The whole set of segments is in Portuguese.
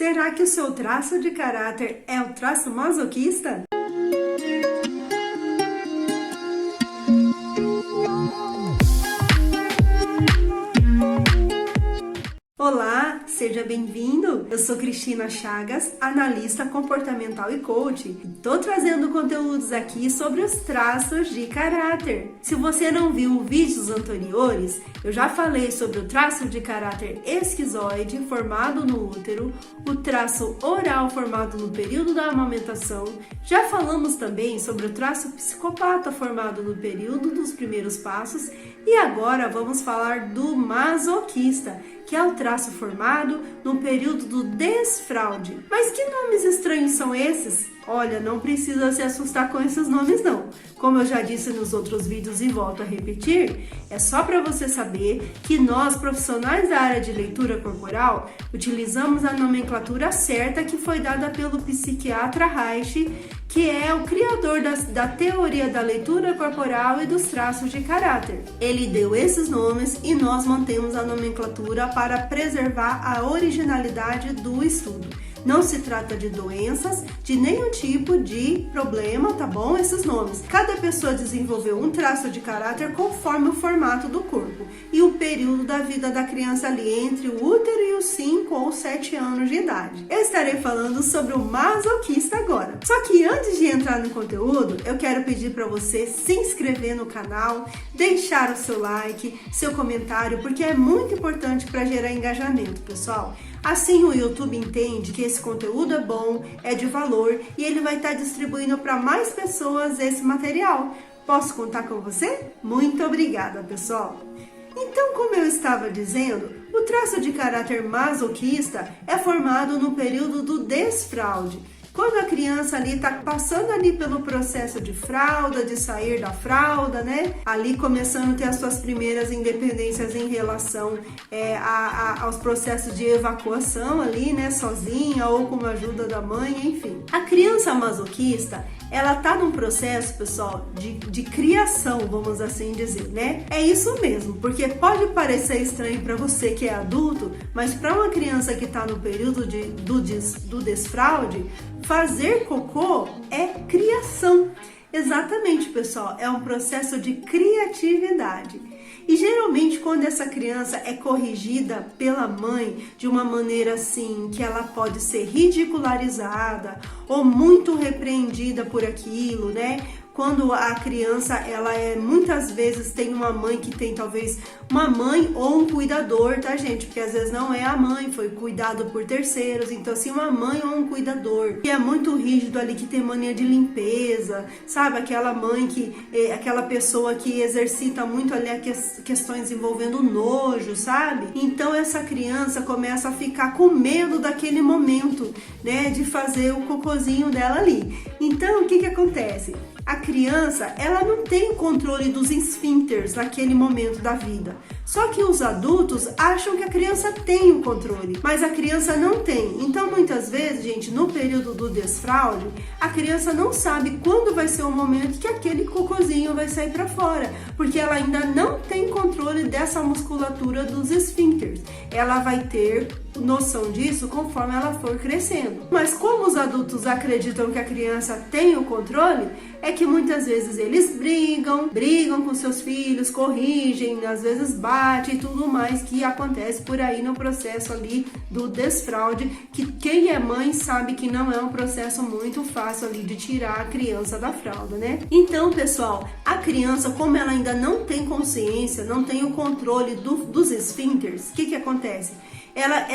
Será que o seu traço de caráter é o traço masoquista? Olá, seja bem-vindo! Eu sou Cristina Chagas, analista comportamental e coach, e tô trazendo conteúdos aqui sobre os traços de caráter. Se você não viu vídeos anteriores, eu já falei sobre o traço de caráter esquizoide formado no útero, o traço oral formado no período da amamentação, já falamos também sobre o traço psicopata formado no período dos primeiros passos e agora vamos falar do masoquista, que é o traço formado no período do desfraude. Mas que nomes estranhos são esses? Olha, não precisa se assustar com esses nomes não. Como eu já disse nos outros vídeos e volto a repetir, é só para você saber que nós, profissionais da área de leitura corporal, utilizamos a nomenclatura certa que foi dada pelo psiquiatra Reich, que é o criador da teoria da leitura corporal e dos traços de caráter. Ele deu esses nomes e nós mantemos a nomenclatura para preservar a originalidade do estudo. Não se trata de doenças, de nenhum tipo de problema, tá bom? Esses nomes. Cada pessoa desenvolveu um traço de caráter conforme o formato do corpo e o período da vida da criança ali entre o útero e os 5 ou 7 anos de idade. Eu estarei falando sobre o masoquista agora. Só que antes de entrar no conteúdo, eu quero pedir para você se inscrever no canal, deixar o seu like, seu comentário, porque é muito importante para gerar engajamento, pessoal. Assim o YouTube entende que esse conteúdo é bom, é de valor e ele vai estar distribuindo para mais pessoas esse material. Posso contar com você? Muito obrigada, pessoal! Então, como eu estava dizendo, o traço de caráter masoquista é formado no período do desfraude. Quando a criança ali tá passando ali pelo processo de fralda, de sair da fralda, né? Ali começando a ter as suas primeiras independências em relação aos processos de evacuação ali, né? Sozinha ou com a ajuda da mãe, enfim. A criança masoquista, ela tá num processo, pessoal, de criação, vamos assim dizer, né? É isso mesmo, porque pode parecer estranho para você que é adulto, mas para uma criança que tá no período do desfraude, fazer cocô é criação. Exatamente, pessoal, é um processo de criatividade. E geralmente quando essa criança é corrigida pela mãe de uma maneira assim, que ela pode ser ridicularizada ou muito repreendida por aquilo, né? Quando a criança, ela muitas vezes tem uma mãe que tem talvez uma mãe ou um cuidador, tá, gente? Porque às vezes não é a mãe, foi cuidado por terceiros. Então, assim, uma mãe ou um cuidador que é muito rígido ali, que tem mania de limpeza, sabe? Aquela mãe aquela pessoa que exercita muito ali questões envolvendo nojo, sabe? Então, essa criança começa a ficar com medo daquele momento, né? De fazer o cocôzinho dela ali. Então, o que acontece? A criança, ela não tem o controle dos esfíncteres naquele momento da vida. Só que os adultos acham que a criança tem o controle, mas a criança não tem. Então, muitas vezes, gente, no período do desfraude, a criança não sabe quando vai ser o momento que aquele cocôzinho vai sair para fora, porque ela ainda não tem controle dessa musculatura dos esfíncteres. Ela vai ter noção disso conforme ela for crescendo. Mas como os adultos acreditam que a criança tem o controle, é que muitas vezes eles brigam com seus filhos, corrigem, às vezes batem e tudo mais que acontece por aí no processo ali do desfraude, que quem é mãe sabe que não é um processo muito fácil ali de tirar a criança da fralda, né? Então, pessoal, a criança, como ela ainda não tem consciência, não tem o controle dos esfíncteres, o que acontece? Ela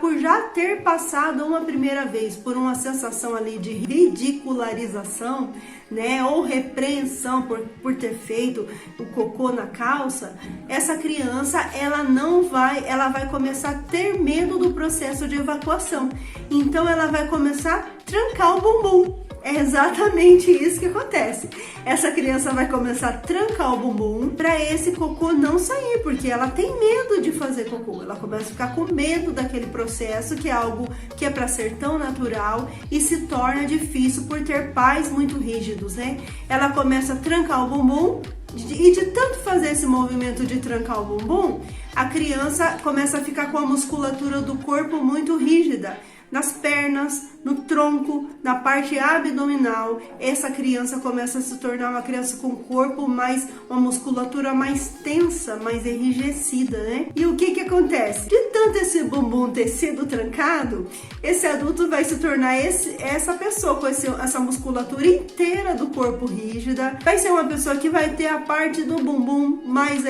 por já ter passado uma primeira vez por uma sensação ali de ridicularização, né, ou repreensão por ter feito o cocô na calça, essa criança ela vai começar a ter medo do processo de evacuação. Então ela vai começar a trancar o bumbum. É exatamente isso que acontece. Essa criança vai começar a trancar o bumbum para esse cocô não sair, porque ela tem medo de fazer cocô. Ela começa a ficar com medo daquele processo, que é algo que é para ser tão natural e se torna difícil por ter pais muito rígidos, né? Ela começa a trancar o bumbum e de tanto fazer esse movimento de trancar o bumbum, a criança começa a ficar com a musculatura do corpo muito rígida. nas pernas, no tronco, na parte abdominal. Essa criança começa a se tornar uma criança com corpo mais, uma musculatura mais tensa, mais enrijecida, né? E o que acontece? De tanto esse bumbum ter sido trancado, esse adulto vai se tornar essa pessoa com essa musculatura inteira do corpo rígida. Vai ser uma pessoa que vai ter a parte do bumbum mais,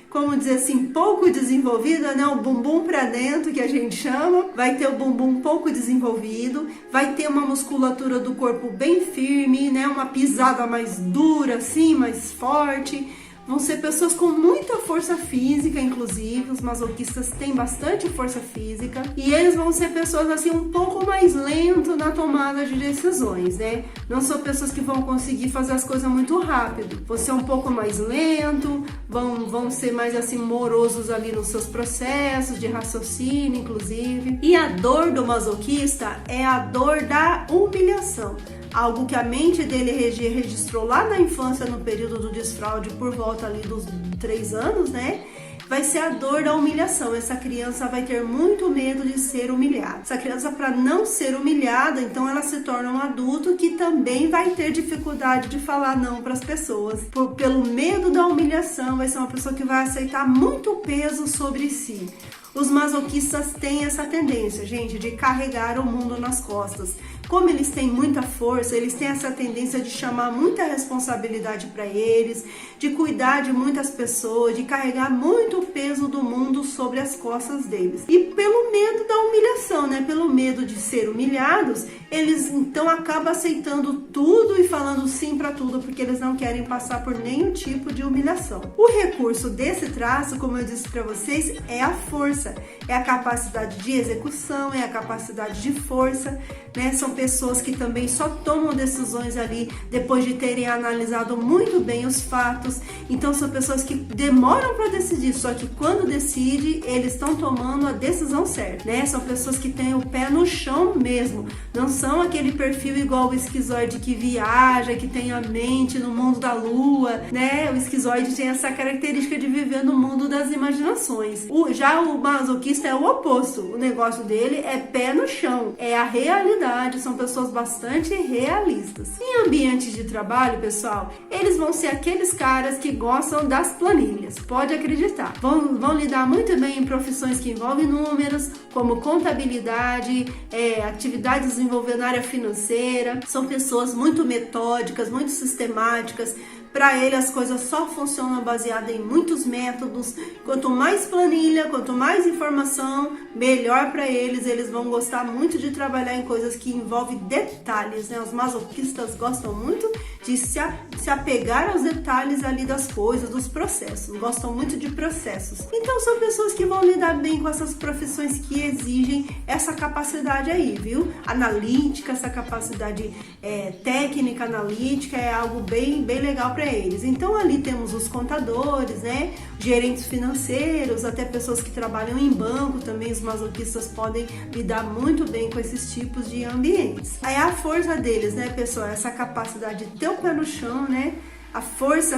como dizer assim, pouco desenvolvida, né? O bumbum pra dentro, que a gente chama. Vai ter o bumbum pouco desenvolvido, vai ter uma musculatura do corpo bem firme, né? Uma pisada mais dura, assim, mais forte. Vão ser pessoas com muita força física, inclusive, os masoquistas têm bastante força física, e eles vão ser pessoas assim um pouco mais lento na tomada de decisões, né? Não são pessoas que vão conseguir fazer as coisas muito rápido, vão ser um pouco mais lento, vão ser mais assim morosos ali nos seus processos de raciocínio, inclusive. E a dor do masoquista é a dor da humilhação. Algo que a mente dele registrou lá na infância, no período do desfraude, por volta ali dos 3 anos, né? Vai ser a dor da humilhação. Essa criança vai ter muito medo de ser humilhada. Essa criança, para não ser humilhada, então ela se torna um adulto que também vai ter dificuldade de falar não para as pessoas. Pelo medo da humilhação, vai ser uma pessoa que vai aceitar muito peso sobre si. Os masoquistas têm essa tendência, gente, de carregar o mundo nas costas. Como eles têm muita força, eles têm essa tendência de chamar muita responsabilidade para eles, de cuidar de muitas pessoas, de carregar muito peso do mundo sobre as costas deles. E pelo medo da humilhação, né? Pelo medo de ser humilhados, eles então acabam aceitando tudo e falando sim para tudo, porque eles não querem passar por nenhum tipo de humilhação. O recurso desse traço, como eu disse para vocês, é a força, é a capacidade de execução, é a capacidade de força, né? São pessoas que também só tomam decisões ali depois de terem analisado muito bem os fatos. Então são pessoas que demoram para decidir, só que quando decide, eles estão tomando a decisão certa, né? São pessoas que têm o pé no chão mesmo, não são aquele perfil igual o esquizoide que viaja, que tem a mente no mundo da lua, né? O esquizoide tem essa característica de viver no mundo das imaginações. Já o masoquista é o oposto, o negócio dele é pé no chão, é a realidade, são pessoas bastante realistas. Em ambientes de trabalho, pessoal, eles vão ser aqueles caras que gostam das planilhas, pode acreditar. Vão lidar muito bem em profissões que envolvem números, como contabilidade, atividades envolvendo área financeira. São pessoas muito metódicas, muito sistemáticas. Para ele as coisas só funcionam baseadas em muitos métodos. Quanto mais planilha, quanto mais informação, melhor para eles. Eles vão gostar muito de trabalhar em coisas que envolvem detalhes, né? Os masoquistas gostam muito de se apegar aos detalhes ali das coisas, dos processos. Gostam muito de processos. Então são pessoas que vão lidar bem com essas profissões que exigem essa capacidade aí, viu? Analítica, essa capacidade técnica, analítica, é algo bem legal para eles. Então ali temos os contadores, né? Gerentes financeiros, até pessoas que trabalham em banco também. Os masoquistas podem lidar muito bem com esses tipos de ambientes. Aí a força deles, né, pessoal? Essa capacidade de ter o pé no chão, né? A força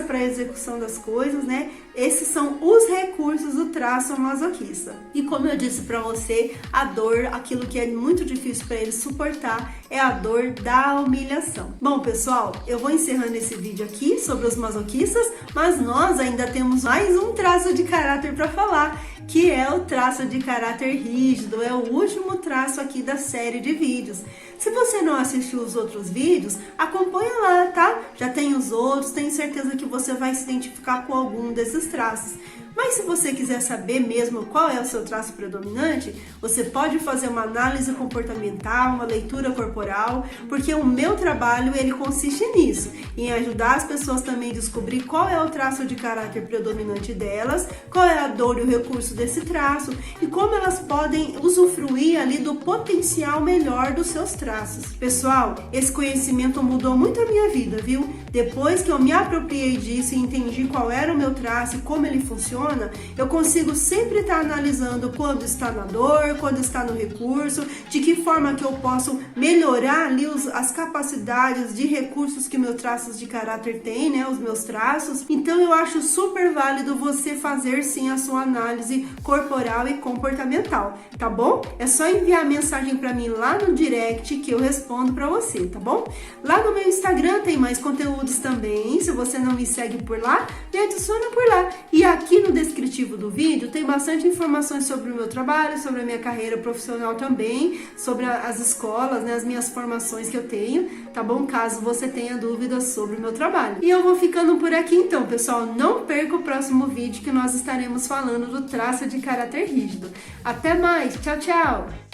para a execução das coisas, né? Esses são os recursos do traço masoquista. E como eu disse para você, a dor, aquilo que é muito difícil para eles suportar, é a dor da humilhação. Bom, pessoal, eu vou encerrando esse vídeo aqui sobre os masoquistas, mas nós ainda temos mais um traço de caráter para falar, que é o traço de caráter rígido. É o último traço aqui da série de vídeos. Se você não assistiu os outros vídeos, acompanha lá, tá? Já tem os outros, tenho certeza que você vai se identificar com algum desses traços. Mas se você quiser saber mesmo qual é o seu traço predominante, você pode fazer uma análise comportamental, uma leitura corporal, porque o meu trabalho ele consiste nisso, em ajudar as pessoas também a descobrir qual é o traço de caráter predominante delas, qual é a dor e o recurso desse traço e como elas podem usufruir ali do potencial melhor dos seus traços. Pessoal, esse conhecimento mudou muito a minha vida, viu? Depois que eu me apropriei disso e entendi qual era o meu traço e como ele funciona, funciona, eu consigo sempre estar analisando quando está na dor, quando está no recurso, de que forma que eu posso melhorar ali as capacidades de recursos que meus traços de caráter têm, né, os meus traços. Então eu acho super válido você fazer sim a sua análise corporal e comportamental, tá bom? É só enviar mensagem para mim lá no direct que eu respondo para você, tá bom? Lá no meu Instagram tem mais conteúdos também, se você não me segue por lá, me adiciona por lá. E aqui no descritivo do vídeo tem bastante informações sobre o meu trabalho, sobre a minha carreira profissional também, sobre as escolas, né, as minhas formações que eu tenho, tá bom? Caso você tenha dúvidas sobre o meu trabalho. E eu vou ficando por aqui então, pessoal. Não perca o próximo vídeo que nós estaremos falando do traço de caráter rígido. Até mais, tchau, tchau!